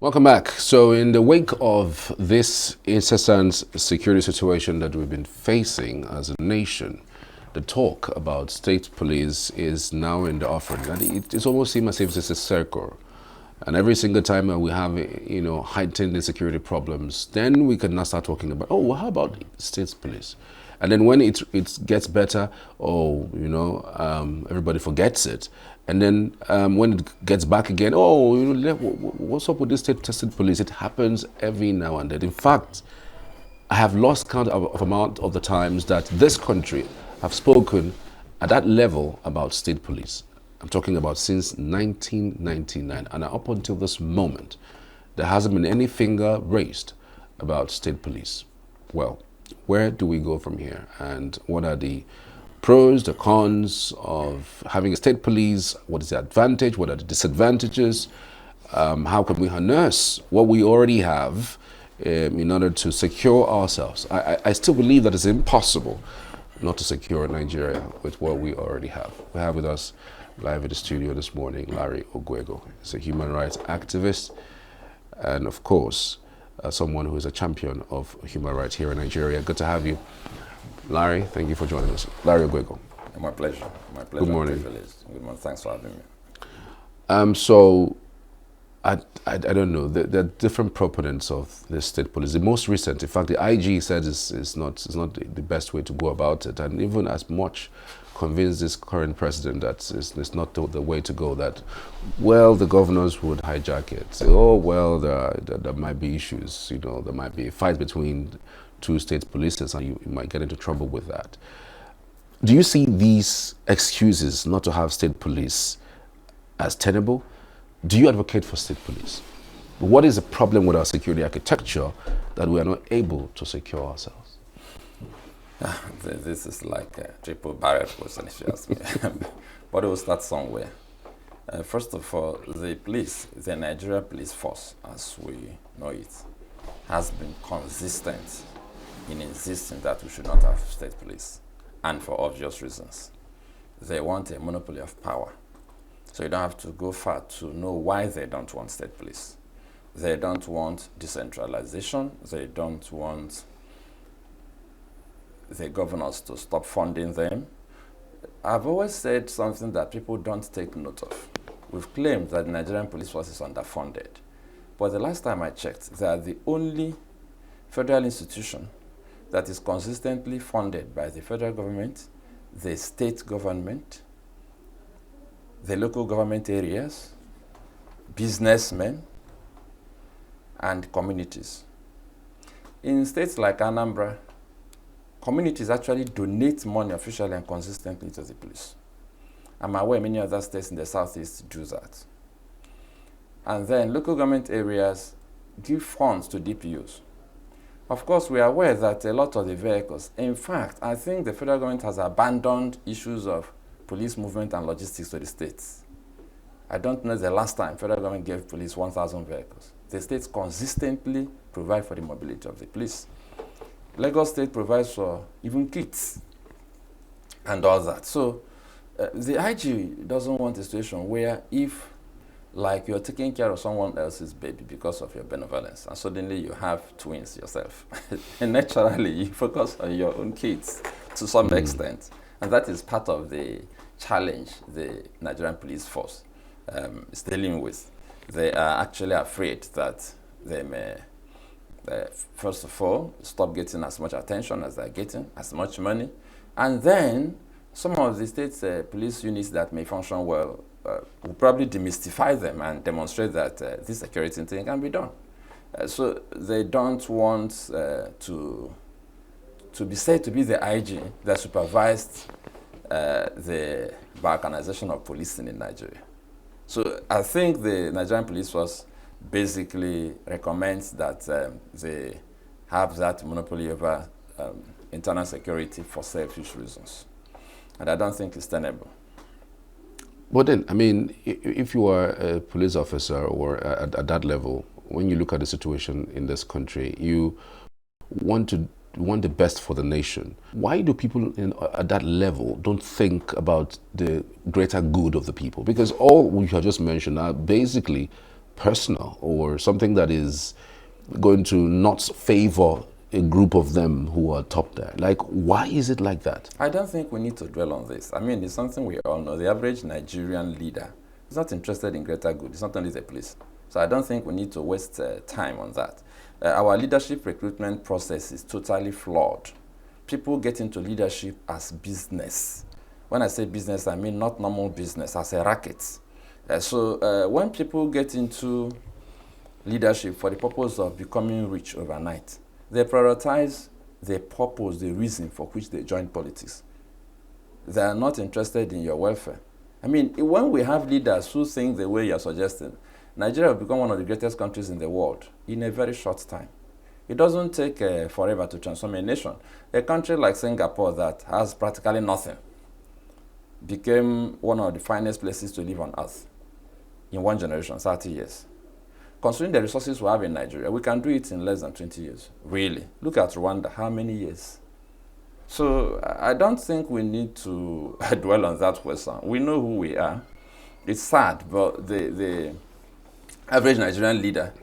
Welcome back. So in the wake of this incessant security situation that we've been facing as a nation, the talk about state police is now in the offering. And it almost seems as if it's a circle. And every single time we have, heightened insecurity problems, then we can now start talking about, oh, well, how about state police? And then when it gets better, everybody forgets it. And then when it gets back again, oh, what's up with this state-tested police? It happens every now and then. In fact, I have lost count of amount of the times that this country have spoken at that level about state police. I'm talking about since 1999, and up until this moment, there hasn't been any finger raised about state police. Well, where do we go from here? And what are the pros, the cons of having a state police? What is the advantage? What are the disadvantages? How can we harness what we already have in order to secure ourselves? I still believe that it's impossible not to secure Nigeria with what we already have. We have with us live in the studio this morning, Larry Oguego. He's a human rights activist and, of course, someone who is a champion of human rights here in Nigeria. Good to have you. Larry, thank you for joining us. Larry Oguego. My pleasure. My pleasure. Good morning. Good morning. Thanks for having me. So, I don't know. There are different proponents of the state police. The most recent, in fact, the IG said it's not the best way to go about it, and even as much convinced this current president that it's not the way to go. That, well, the governors would hijack it. Say, oh, well, there might be issues. There might be a fight between two state polices, and you might get into trouble with that. Do you see these excuses not to have state police as tenable? Do you advocate for state police? What is the problem with our security architecture that we are not able to secure ourselves? This is like a triple barrel question, if you ask me. But we'll start somewhere. First of all, the police, the Nigeria police force, as we know it, has been consistent in insisting that we should not have state police, and for obvious reasons. They want a monopoly of power. So you don't have to go far to know why they don't want state police. They don't want decentralization. They don't want the governors to stop funding them. I've always said something that people don't take note of. We've claimed that the Nigerian police force is underfunded. But the last time I checked, they are the only federal institution that is consistently funded by the federal government, the state government, the local government areas, businessmen, and communities. In states like Anambra, communities actually donate money officially and consistently to the police. I'm aware many other states in the southeast do that. And then local government areas give funds to DPUs. Of course, we are aware that a lot of the vehicles, in fact, I think the federal government has abandoned issues of police movement and logistics to the states. I don't know the last time federal government gave police 1,000 vehicles. The states consistently provide for the mobility of the police. Lagos State provides for even kits and all that. So the IG doesn't want a situation where if, like, you're taking care of someone else's baby because of your benevolence, and suddenly you have twins yourself, and naturally you focus on your own kids to some extent. And that is part of the challenge the Nigerian police force is dealing with. They are actually afraid that they may first of all, stop getting as much attention as they're getting, as much money. And then some of the state's police units that may function well will probably demystify them and demonstrate that this security thing can be done. So they don't want to be said to be the IG that supervised the balkanization of policing in Nigeria. So I think the Nigerian police force basically recommends that they have that monopoly over internal security for selfish reasons. And I don't think it's tenable. But then, I mean, if you are a police officer or at that level, when you look at the situation in this country, you want the best for the nation. Why do people at that level don't think about the greater good of the people? Because all we have just mentioned are basically personal or something that is going to not favor a group of them who are top there. Like, why is it like that? I don't think we need to dwell on this. I mean, it's something we all know. The average Nigerian leader is not interested in greater good. It's not only the police. So I don't think we need to waste time on that. Our leadership recruitment process is totally flawed. People get into leadership as business. When I say business, I mean not normal business, as a racket. So when people get into leadership for the purpose of becoming rich overnight, they prioritize the purpose, the reason for which they join politics. They are not interested in your welfare. I mean, when we have leaders who think the way you're suggesting, Nigeria will become one of the greatest countries in the world in a very short time. It doesn't take forever to transform a nation. A country like Singapore that has practically nothing became one of the finest places to live on earth in one generation, 30 years. Considering the resources we have in Nigeria, we can do it in less than 20 years. Really. Look at Rwanda, how many years? So I don't think we need to dwell on that question. We know who we are. It's sad, but the average Nigerian leader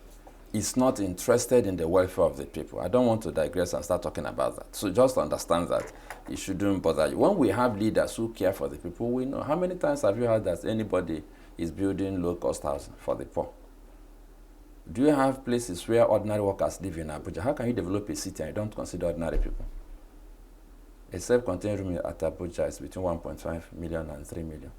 is not interested in the welfare of the people. I don't want to digress and start talking about that. So just understand that it shouldn't bother you. When we have leaders who care for the people, we know. How many times have you heard that anybody is building low-cost housing for the poor? Do you have places where ordinary workers live in Abuja? How can you develop a city and you don't consider ordinary people? A self-contained room at Abuja is between 1.5 million and 3 million.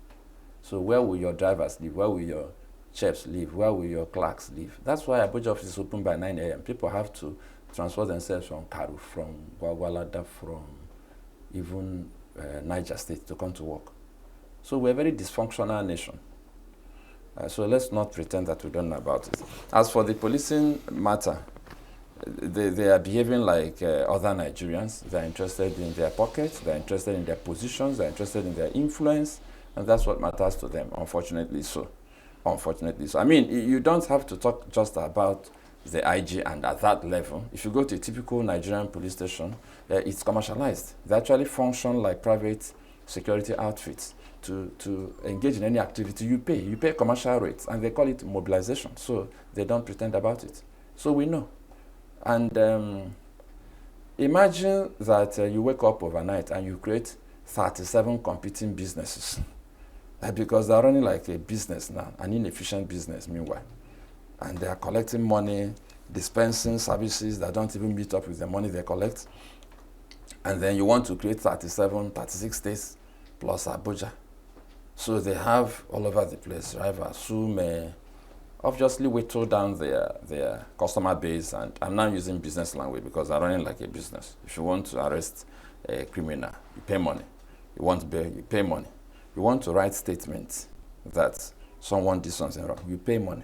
So where will your drivers live? Where will your chefs live? Where will your clerks live? That's why Abuja office is open by 9 a.m. People have to transfer themselves from Karu, from Gwagwalada, from even Niger State to come to work. So we're a very dysfunctional nation. So let's not pretend that we don't know about it. As for the policing matter, they are behaving like other Nigerians. They're interested in their pockets, they're interested in their positions, they're interested in their influence, and that's what matters to them, unfortunately so. Unfortunately so. I mean, you don't have to talk just about the IG and at that level. If you go to a typical Nigerian police station, it's commercialized. They actually function like private security outfits. To engage in any activity, you pay commercial rates, and they call it mobilization, so they don't pretend about it. So we know. And imagine that you wake up overnight and you create 37 competing businesses because they're running like a business now, an inefficient business meanwhile. And they are collecting money, dispensing services that don't even meet up with the money they collect. And then you want to create 36 states plus Abuja. So they have all over the place drivers who may obviously whittle down their customer base, and I'm now using business language because they're running like a business. If you want to arrest a criminal, you pay money. You want bail, you pay money. You want to write statements that someone did something wrong, you pay money.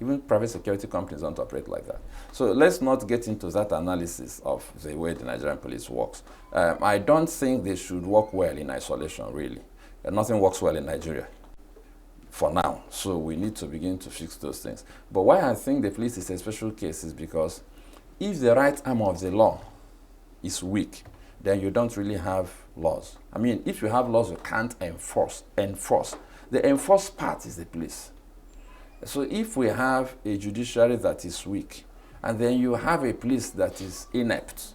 Even private security companies don't operate like that. So let's not get into that analysis of the way the Nigerian police works. I don't think they should work well in isolation, really. Nothing works well in Nigeria for now. So we need to begin to fix those things. But why I think the police is a special case is because if the right arm of the law is weak, then you don't really have laws. I mean, if you have laws you can't enforce. The enforced part is the police. So if we have a judiciary that is weak, and then you have a police that is inept,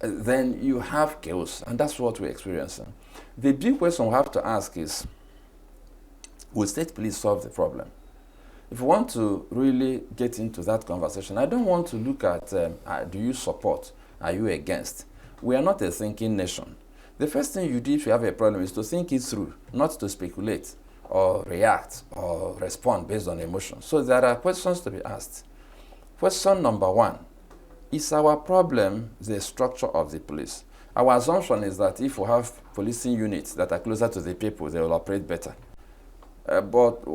then you have chaos, and that's what we're experiencing. The big question we have to ask is, will state police solve the problem? If we want to really get into that conversation, I don't want to look at, do you support, are you against? We are not a thinking nation. The first thing you do if you have a problem is to think it through, not to speculate or react or respond based on emotion. So there are questions to be asked. Question number one, is our problem the structure of the police? Our assumption is that if we have policing units that are closer to the people, they will operate better. But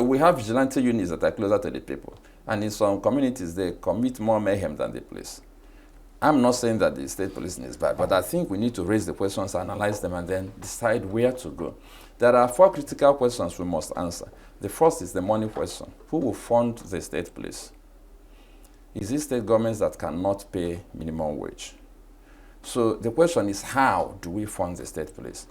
we have vigilante units that are closer to the people. And in some communities, they commit more mayhem than the police. I'm not saying that the state policing is bad, but I think we need to raise the questions, analyze them, and then decide where to go. There are 4 critical questions we must answer. The first is the money question. Who will fund the state police? Is it state governments that cannot pay minimum wage? So the question is, how do we fund the state police?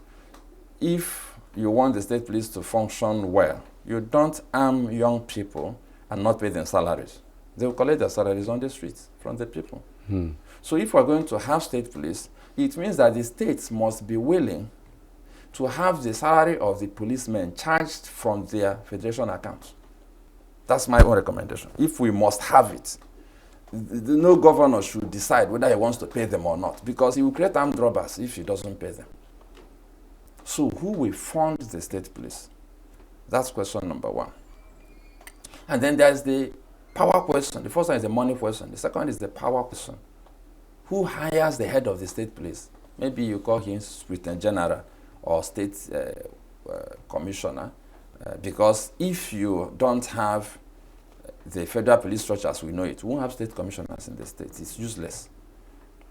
If you want the state police to function well, You don't arm young people and not pay them salaries. They will collect their salaries on the streets from the people. So if we're going to have state police, it means that the states must be willing to have the salary of the policemen charged from their federation accounts. That's my own recommendation. If we must have it, no governor should decide whether he wants to pay them or not, because he will create armed robbers if he doesn't pay them. So who will fund the state police? That's question number one. And then there's the power question. The first one is the money question. The second is the power question. Who hires the head of the state police? Maybe you call him Lieutenant General or state commissioner, because if you don't have the federal police structure as we know it, we won't have state commissioners in the state. It's useless,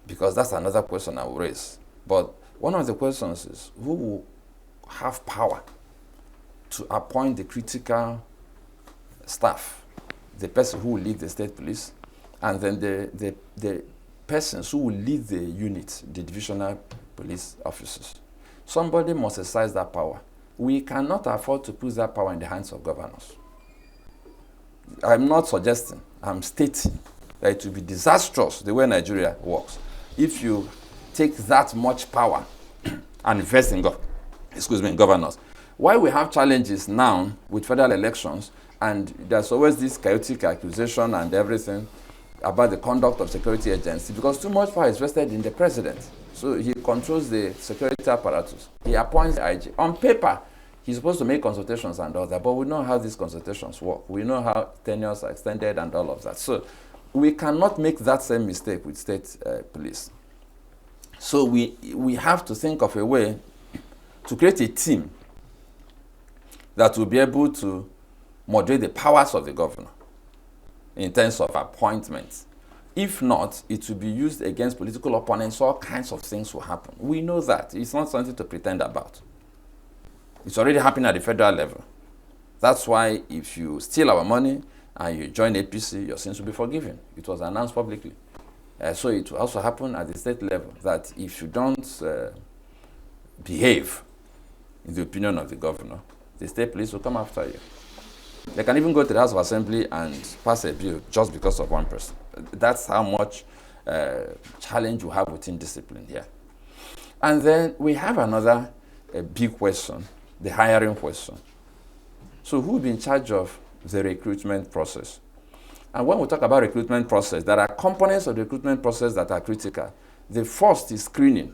because that's another question I will raise. But one of the questions is, who will have power to appoint the critical staff, the person who will lead the state police, and then the persons who will lead the unit, the divisional police officers? Somebody must exercise that power. We cannot afford to put that power in the hands of governors. I'm not suggesting, I'm stating that it will be disastrous the way Nigeria works if you take that much power and invest in governors. Why we have challenges now with federal elections, and there's always this chaotic accusation and everything about the conduct of security agencies, because too much power is vested in the president. So he controls the security apparatus. He appoints the IG. On paper, he's supposed to make consultations and all that, but we know how these consultations work. We know how tenures are extended and all of that. So we cannot make that same mistake with state police. So we have to think of a way to create a team that will be able to moderate the powers of the governor in terms of appointments. If not, it will be used against political opponents. All kinds of things will happen. We know that. It's not something to pretend about. It's already happening at the federal level. That's why if you steal our money and you join APC, your sins will be forgiven. It was announced publicly. So it will also happen at the state level, that if you don't behave in the opinion of the governor, the state police will come after you. They can even go to the House of Assembly and pass a bill just because of one person. That's how much challenge you have within discipline here. And then we have another big question, the hiring question. So who will be in charge of the recruitment process? And when we talk about recruitment process, there are components of the recruitment process that are critical. The first is screening.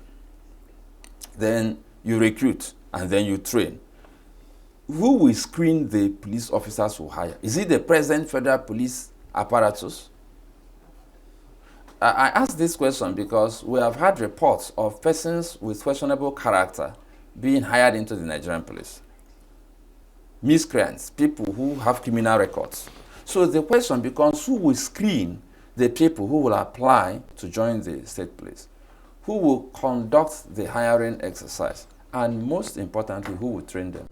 Then you recruit, and then you train. Who will screen the police officers who hire? Is it the present federal police apparatus? I ask this question because we have had reports of persons with questionable character being hired into the Nigerian police. Miscreants, people who have criminal records. So the question becomes, who will screen the people who will apply to join the state police? Who will conduct the hiring exercise? And most importantly, who will train them?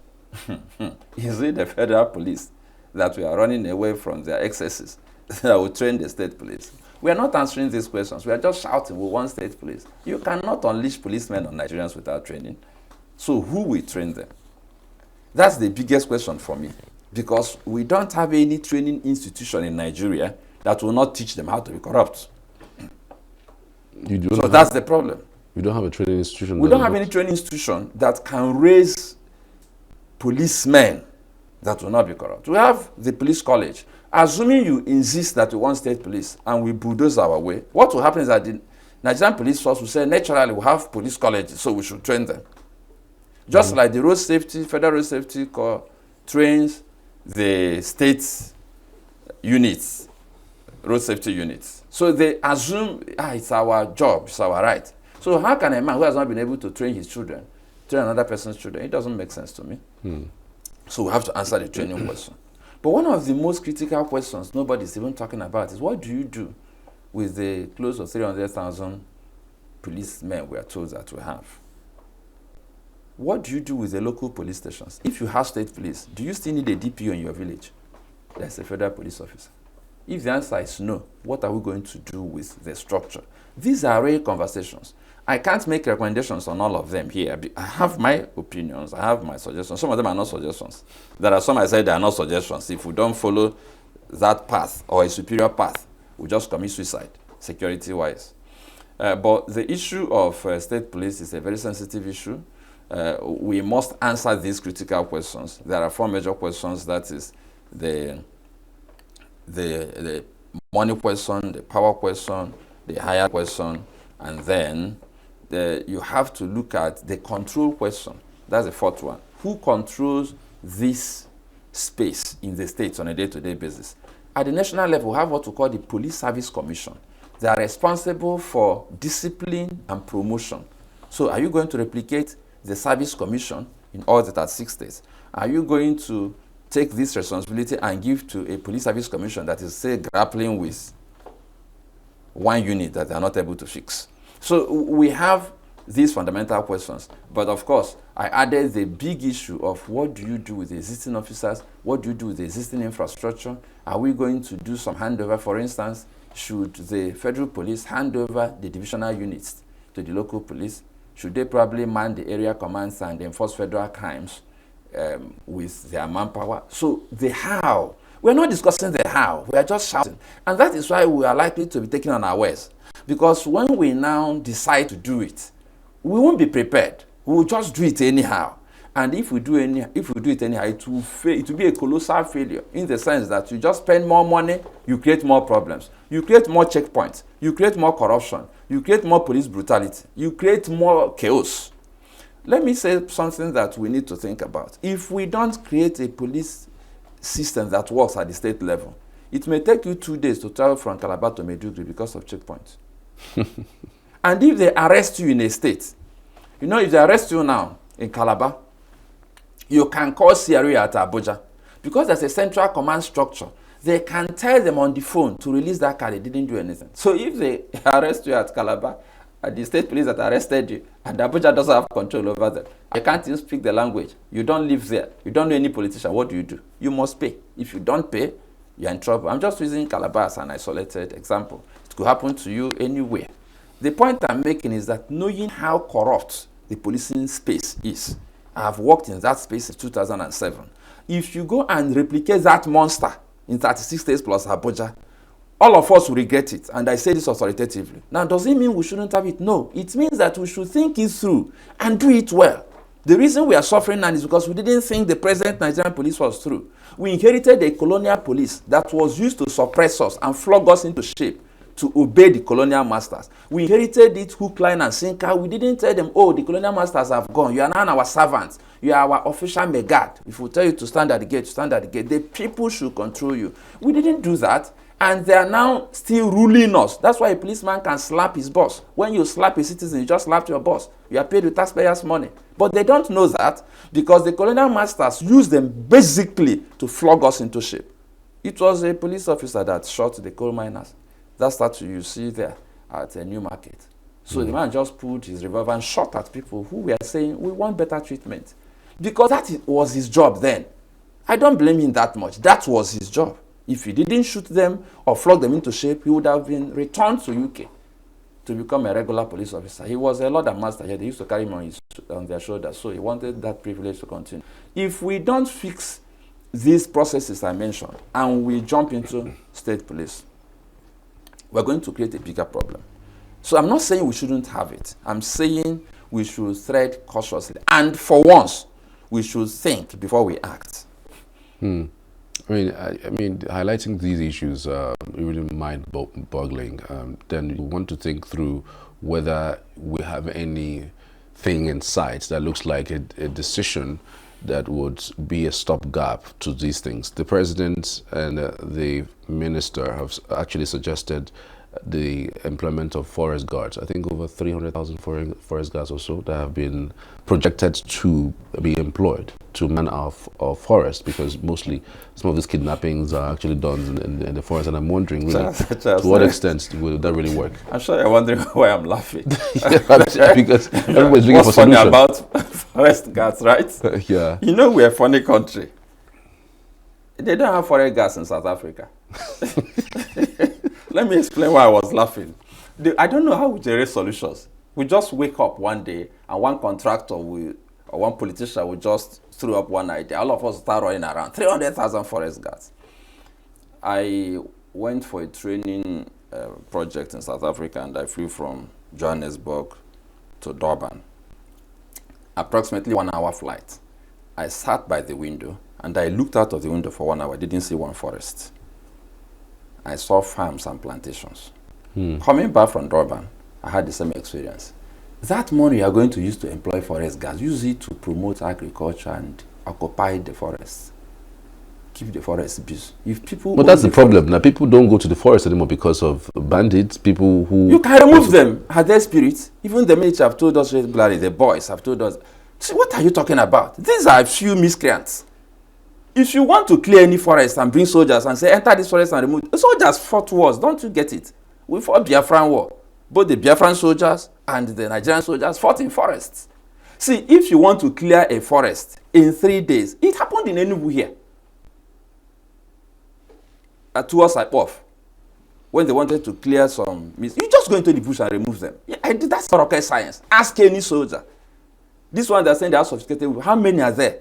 Is it the federal police that we are running away from their excesses that will train the state police? We are not answering these questions. We are just shouting, we want state police. You cannot unleash policemen on Nigerians without training. So who will train them? That's the biggest question for me, because we don't have any training institution in Nigeria that will not teach them how to be corrupt. So that's the problem. We don't have a training institution. We don't have any training institution that can raise policemen that will not be corrupt. We have the police college. Assuming you insist that we want state police and we bulldoze our way, what will happen is that the Nigerian police force will say, naturally, we have police colleges, so we should train them. Just like the road safety, federal road safety corps trains the state units, road safety units. So they assume, it's our job, it's our right. So how can a man who has not been able to train his children, train another person's children? It doesn't make sense to me. So we have to answer the training question. But one of the most critical questions nobody's even talking about is, what do you do with the close to 300,000 policemen we are told that we have? What do you do with the local police stations? If you have state police, do you still need a DPO in your village? That's a federal police officer. If the answer is no, what are we going to do with the structure? These are real conversations. I can't make recommendations on all of them here. I have my opinions, I have my suggestions. Some of them are not suggestions. There are some I said they are not suggestions. If we don't follow that path or a superior path, we just commit suicide, security-wise. But the issue of state police is a very sensitive issue. We must answer these critical questions. There are four major questions. That is the money question, the power question, the higher question, and then you have to look at the control question. That's the fourth one. Who controls this space in the states on a day-to-day basis? At the national level, we have what we call the Police Service Commission. They are responsible for discipline and promotion. So are you going to replicate the Service Commission in all the 36 states? Are you going to take this responsibility and give to a Police Service Commission that is, say, grappling with one unit that they are not able to fix? So we have these fundamental questions. But of course, I added the big issue of what do you do with the existing officers? What do you do with the existing infrastructure? Are we going to do some handover? For instance, should the federal police hand over the divisional units to the local police? Should they probably man the area commands and enforce federal crimes with their manpower? So the how. We're not discussing the how. We are just shouting. And that is why we are likely to be taken unawares. Because when we now decide to do it, we won't be prepared. We will just do it anyhow. And if we do it anyhow, it will fail. It will be a colossal failure in the sense that you just spend more money, you create more problems. You create more checkpoints. You create more corruption. You create more police brutality. You create more chaos. Let me say something that we need to think about. If we don't create a police system that works at the state level, it may take you 2 days to travel from Calabar to Maiduguri because of checkpoints. And if they arrest you in a state, you know, if they arrest you now in Calabar, you can call CRA at Abuja. Because there's a central command structure, they can tell them on the phone to release that car. They didn't do anything. So if they arrest you at Calabar, at the state police that arrested you, and Abuja doesn't have control over them, you can't even speak the language. You don't live there. You don't know any politician. What do? You must pay. If you don't pay, you're in trouble. I'm just using Calabar as an isolated example. It could happen to you anywhere. The point I'm making is that knowing how corrupt the policing space is, I have worked in that space since 2007. If you go and replicate that monster in 36 states plus Abuja, all of us will regret it. And I say this authoritatively. Now, does it mean we shouldn't have it? No. It means that we should think it through and do it well. The reason we are suffering now is because we didn't think the present Nigerian police was through. We inherited a colonial police that was used to suppress us and flog us into shape to obey the colonial masters. We inherited it hook, line, and sinker. We didn't tell them, oh, the colonial masters have gone. You are now our servants. You are our official megad. If we tell you to stand at the gate, stand at the gate. The people should control you. We didn't do that. And they are now still ruling us. That's why a policeman can slap his boss. When you slap a citizen, you just slapped your boss. You are paid with taxpayers' money. But they don't know that because the colonial masters use them basically to flog us into shape. It was a police officer that shot the coal miners. That statue you see there at a New Market. So the man just pulled his revolver and shot at people who were saying, we want better treatment. Because that was his job then. I don't blame him that much. That was his job. If he didn't shoot them or flog them into shape, he would have been returned to UK to become a regular police officer. He was a lord and master here. They used to carry him on their shoulders. So he wanted that privilege to continue. If we don't fix these processes I mentioned and we jump into state police, we're going to create a bigger problem. So I'm not saying we shouldn't have it. I'm saying we should tread cautiously. And for once, we should think before we act. I mean, highlighting these issues really mind-boggling. Then you want to think through whether we have anything in sight that looks like a decision that would be a stopgap to these things. The president and the minister have actually suggested the employment of forest guards. I think over 300,000 forest guards or so that have been projected to be employed to man our forest, because mostly some of these kidnappings are actually done in the forest. And I'm wondering, really, to what extent will that really work? I'm sure you're wondering why I'm laughing. Yeah, because everybody's looking for solutions. What's funny about forest guards, right? Yeah. You know, we're a funny country. They don't have forest guards in South Africa. Let me explain why I was laughing. I don't know how we generate solutions. We just wake up one day and one contractor will, or one politician will just throw up one idea. All of us start running around. 300,000 forest guards. I went for a training project in South Africa, and I flew from Johannesburg to Durban. Approximately 1 hour flight. I sat by the window and I looked out of the window for 1 hour. I didn't see one forest. I saw farms and plantations. Coming back from Durban, I had the same experience. That money you are going to use to employ forest guards, use it to promote agriculture and occupy the forests. Keep the forest busy. If people, but that's the problem. Now people don't go to the forest anymore because of bandits, people who... You can remove them. Are their spirits? Even the military have told us regularly, the boys have told us, see, what are you talking about? These are a few miscreants. If you want to clear any forest and bring soldiers and say, enter this forest and remove... Soldiers fought wars. Don't you get it? We fought Biafran war. Both the Biafran soldiers and the Nigerian soldiers fought in forests. See, if you want to clear a forest in 3 days, it happened in Enugu here. Towards Ipof, when they wanted to clear some, you just go into the bush and remove them. Yeah, that's not rocket science. Ask any soldier. This one they're saying they are sophisticated. How many are there?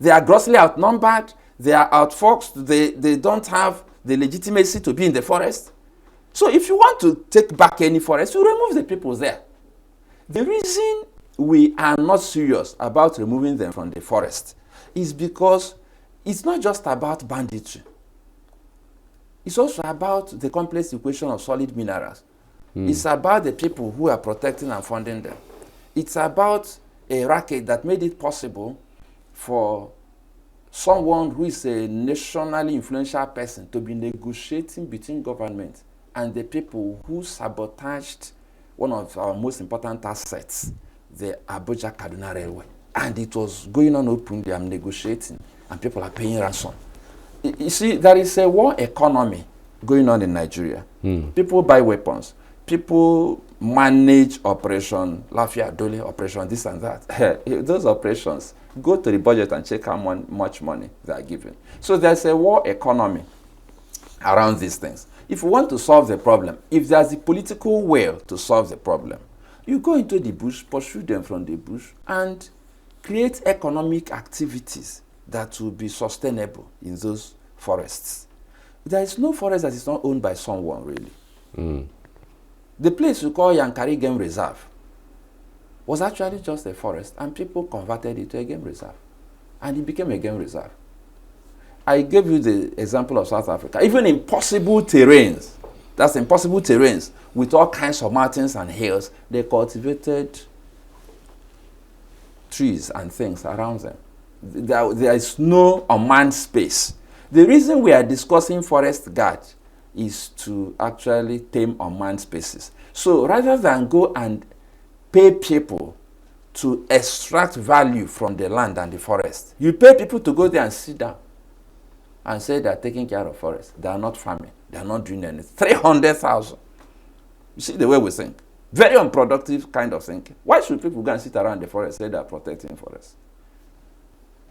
They are grossly outnumbered. They are outfoxed. They don't have the legitimacy to be in the forest. So if you want to take back any forest, you remove the people there. The reason we are not serious about removing them from the forest is because it's not just about banditry. It's also about the complex equation of solid minerals. It's about the people who are protecting and funding them. It's about a racket that made it possible for someone who is a nationally influential person to be negotiating between government and the people who sabotaged one of our most important assets, the Abuja-Kaduna Railway. And it was going on openly, I'm negotiating, and people are paying ransom. You see, there is a war economy going on in Nigeria. People buy weapons. People manage operation, Lafia Dole operation, this and that. Those operations, go to the budget and check how much money they are given. So there's a war economy around these things. If you want to solve the problem, if there's a political will to solve the problem, you go into the bush, pursue them from the bush, and create economic activities that will be sustainable in those forests. There is no forest that is not owned by someone, really. The place we call Yankari Game Reserve was actually just a forest, and people converted it to a game reserve. And it became a game reserve. I gave you the example of South Africa. Even impossible terrains, that's impossible terrains, with all kinds of mountains and hills, they cultivated trees and things around them. There is no unmanned space. The reason we are discussing forest guard is to actually tame unmanned spaces. So rather than go and pay people to extract value from the land and the forest, you pay people to go there and sit down and say they are taking care of forest. They are not farming. They are not doing anything. 300,000. You see the way we think. Very unproductive kind of thinking. Why should people go and sit around the forest and say they are protecting forest?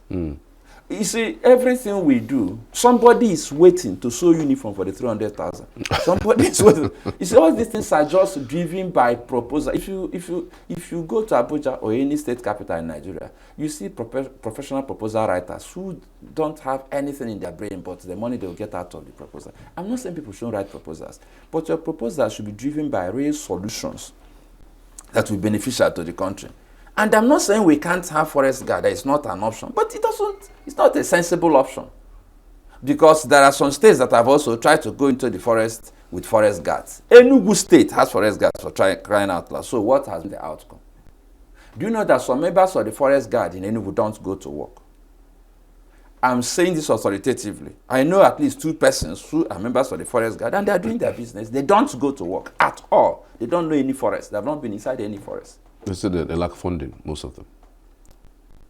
You see, everything we do, somebody is waiting to sew uniform for the 300,000. Somebody is waiting. You see, all these things are just driven by proposal. If you go to Abuja or any state capital in Nigeria, you see professional proposal writers who don't have anything in their brain but the money they will get out of the proposal. I'm not saying people shouldn't write proposals, but your proposal should be driven by real solutions that will be beneficial to the country. And I'm not saying we can't have forest guard. That is not an option. But it's not a sensible option. Because there are some states that have also tried to go into the forest with forest guards. Enugu State has forest guards for crying out loud. So what has been the outcome? Do you know that some members of the forest guard in Enugu don't go to work? I'm saying this authoritatively. I know at least 2 persons who are members of the forest guard and they are doing their business. They don't go to work at all. They don't know any forest. They have not been inside any forest. They said they lack funding, most of them.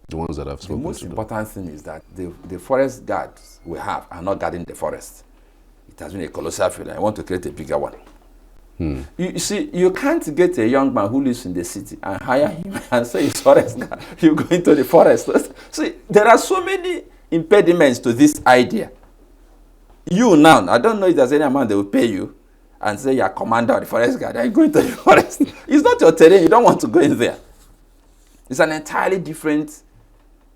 The ones that I've spoken to. The most important thing is that the forest guards we have are not guarding the forest. It has been a colossal failure. I want to create a bigger one. You see, you can't get a young man who lives in the city and hire him and say he's forest guard. You go into the forest. See, there are so many impediments to this idea. You now, I don't know if there's any amount they will pay you and say you're commander of the forest guard. Are you going to the forest? It's not your terrain. You don't want to go in there. It's an entirely different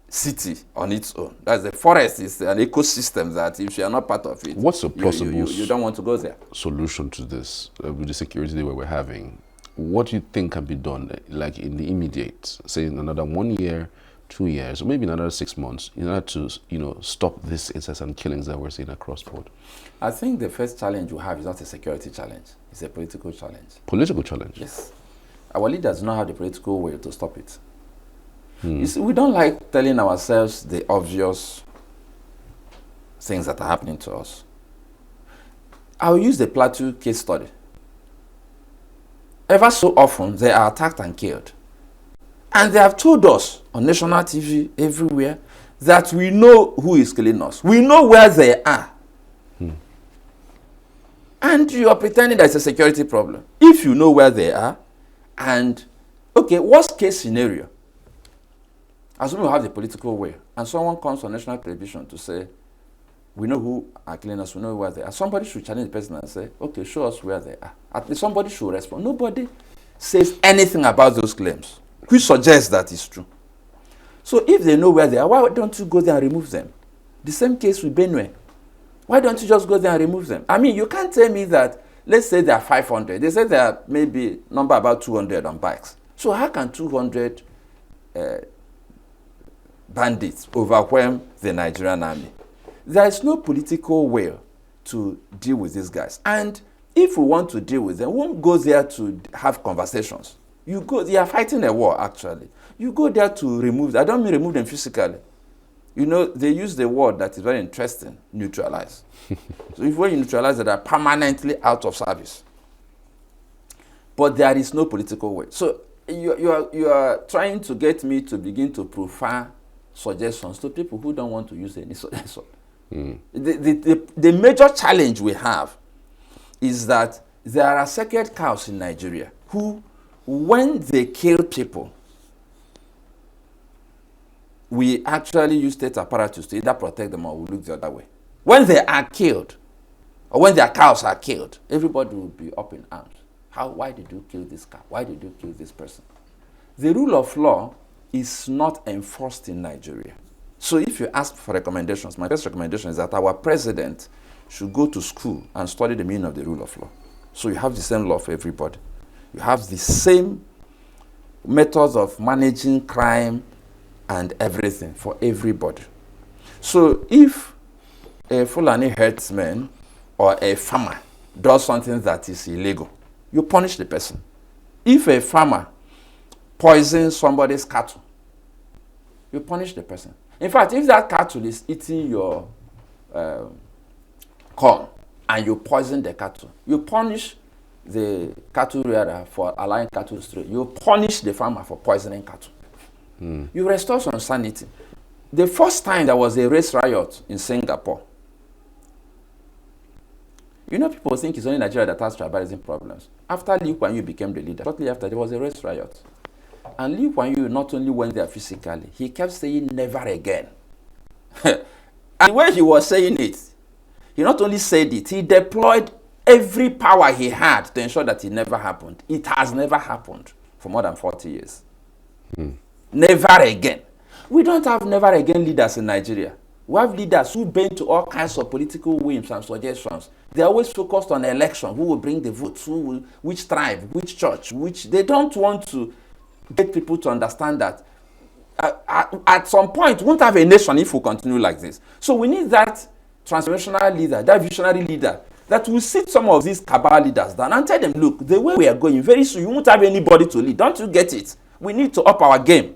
city on its own. That's the forest is an ecosystem that if you are not part of it, what's a possible you don't want to go there. solution to this with the security that we're having? What do you think can be done, like in the immediate, say in another 1 year, 2 years, or maybe in another 6 months, in order to stop this incessant killings that we're seeing across board? I think the first challenge we have is not a security challenge; it's a political challenge. Political challenge. Yes, our leaders do not have the political will to stop it. You see, we don't like telling ourselves the obvious things that are happening to us. I'll use the Plateau case study. Ever so often, they are attacked and killed. And they have told us on national TV, everywhere, that we know who is killing us. We know where they are. And you are pretending that it's a security problem. If you know where they are, and, okay, worst case scenario, assume you have the political will, and someone comes on national television to say, we know who are killing us, we know where they are. Somebody should challenge the person and say, okay, show us where they are. At least somebody should respond. Nobody says anything about those claims, which suggests that it's true. So if they know where they are, why don't you go there and remove them? The same case with Benue. Why don't you just go there and remove them? I mean, you can't tell me that, let's say there are 500. They say there are maybe number about 200 on bikes. So how can 200 bandits overwhelm the Nigerian army? There is no political will to deal with these guys. And if we want to deal with them, we won't go there to have conversations. You go, they are fighting a war, actually. You go there to remove them. I don't mean remove them physically. You know, they use the word that is very interesting, neutralize. So if when you neutralize, they are permanently out of service. But there is no political will. So you are trying to get me to begin to prefer suggestions to people who don't want to use any suggestion. The major challenge we have is that there are sacred cows in Nigeria who, when they kill people, we actually use state apparatus to either protect them or we look the other way. When they are killed, or when their cows are killed, everybody will be up in arms. Why did you kill this cow? Why did you kill this person? The rule of law is not enforced in Nigeria. So if you ask for recommendations, my first recommendation is that our president should go to school and study the meaning of the rule of law. So you have the same law for everybody. You have the same methods of managing crime and everything for everybody. So if a Fulani herdsman or a farmer does something that is illegal, you punish the person. If a farmer poisons somebody's cattle, you punish the person. In fact, if that cattle is eating your corn and you poison the cattle, you punish the cattle rearer for allowing cattle to stray. You punish the farmer for poisoning cattle. You restore some sanity. The first time there was a race riot in Singapore, you know, people think it's only Nigeria that has tribalism problems. After Lee Kuan Yew became the leader, shortly after, there was a race riot. And Lee Kuan Yew not only went there physically, he kept saying never again. And the way he was saying it, he not only said it, he deployed every power he had to ensure that it never happened. It has never happened for more than 40 years. Never again. We don't have never again leaders in Nigeria. We have leaders who bend to all kinds of political whims and suggestions. They're always focused on election, who will bring the votes, which tribe, which church, which they don't want to get people to understand that at some point, we won't have a nation if we continue like this. So we need that transformational leader, that visionary leader, that will sit some of these cabal leaders down and tell them, look, the way we are going, very soon you won't have anybody to lead. Don't you get it? We need to up our game.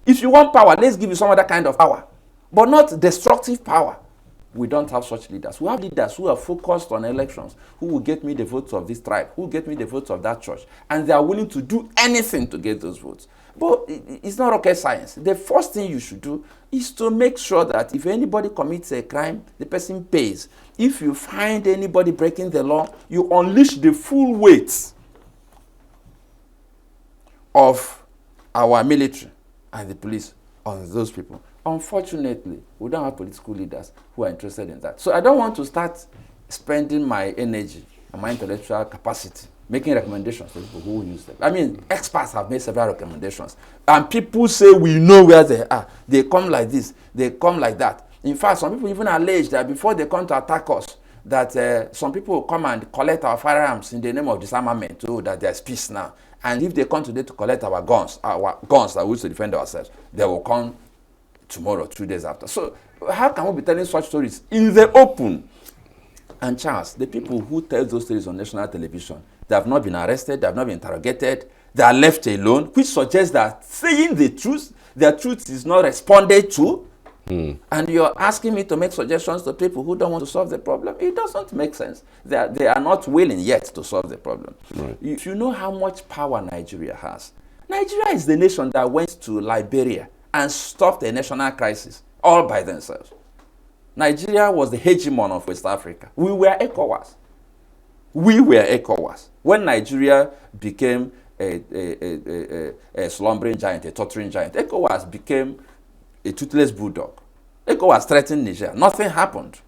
If you want power, let's give you some other kind of power, but not destructive power. We don't have such leaders. We have leaders who are focused on elections, who will get me the votes of this tribe, who will get me the votes of that church, and they are willing to do anything to get those votes. But it's not rocket science. The first thing you should do is to make sure that if anybody commits a crime, the person pays. If you find anybody breaking the law, you unleash the full weight of our military and the police on those people. Unfortunately, we don't have political leaders who are interested in that. So I don't want to start spending my energy and my intellectual capacity making recommendations to people who use them. I mean, experts have made several recommendations. And people say we know where they are. They come like this, they come like that. In fact, some people even allege that before they come to attack us, that some people will come and collect our firearms in the name of disarmament, so that there's peace now. And if they come today to collect our guns that we use to defend ourselves, they will come tomorrow, 2 days after. So how can we be telling such stories in the open? And Charles, the people who tell those stories on national television, they have not been arrested, they have not been interrogated, they are left alone, which suggests that saying the truth, their truth is not responded to. And you're asking me to make suggestions to people who don't want to solve the problem. It doesn't make sense. They are not willing yet to solve the problem. Right. If you know how much power Nigeria has, Nigeria is the nation that went to Liberia and stopped a national crisis all by themselves. Nigeria was the hegemon of West Africa. We were ECOWAS. We were ECOWAS. When Nigeria became a slumbering giant, a tottering giant, ECOWAS became a toothless bulldog. ECOWAS threatened Niger. Nothing happened.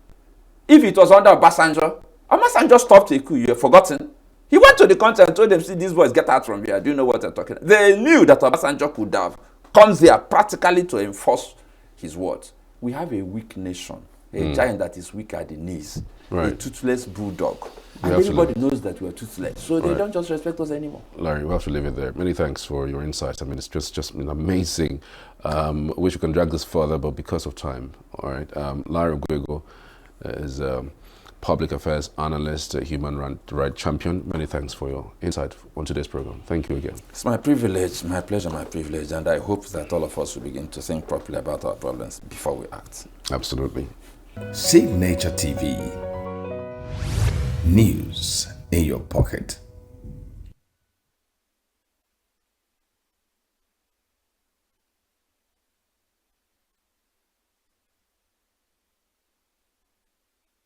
If it was under Obasanjo stopped a coup. You have forgotten. He went to the country and told them, see, these boys, get out from here. Do you know what they're talking about? They knew that Obasanjo could have come there practically to enforce his words. We have a weak nation, a giant that is weak at the knees, a toothless bulldog. And everybody knows that we are toothless. So they don't just respect us anymore. Larry, we'll have to leave it there. Many thanks for your insights. I mean, it's just been amazing. Wish we can drag this further, but because of time. All right. Larry Oguego is public affairs analyst, a human rights champion. Many thanks for your insight on today's program. Thank you again. It's my privilege, my pleasure, my privilege, and I hope that all of us will begin to think properly about our problems before we act. Absolutely. Save Nature TV. News in your pocket.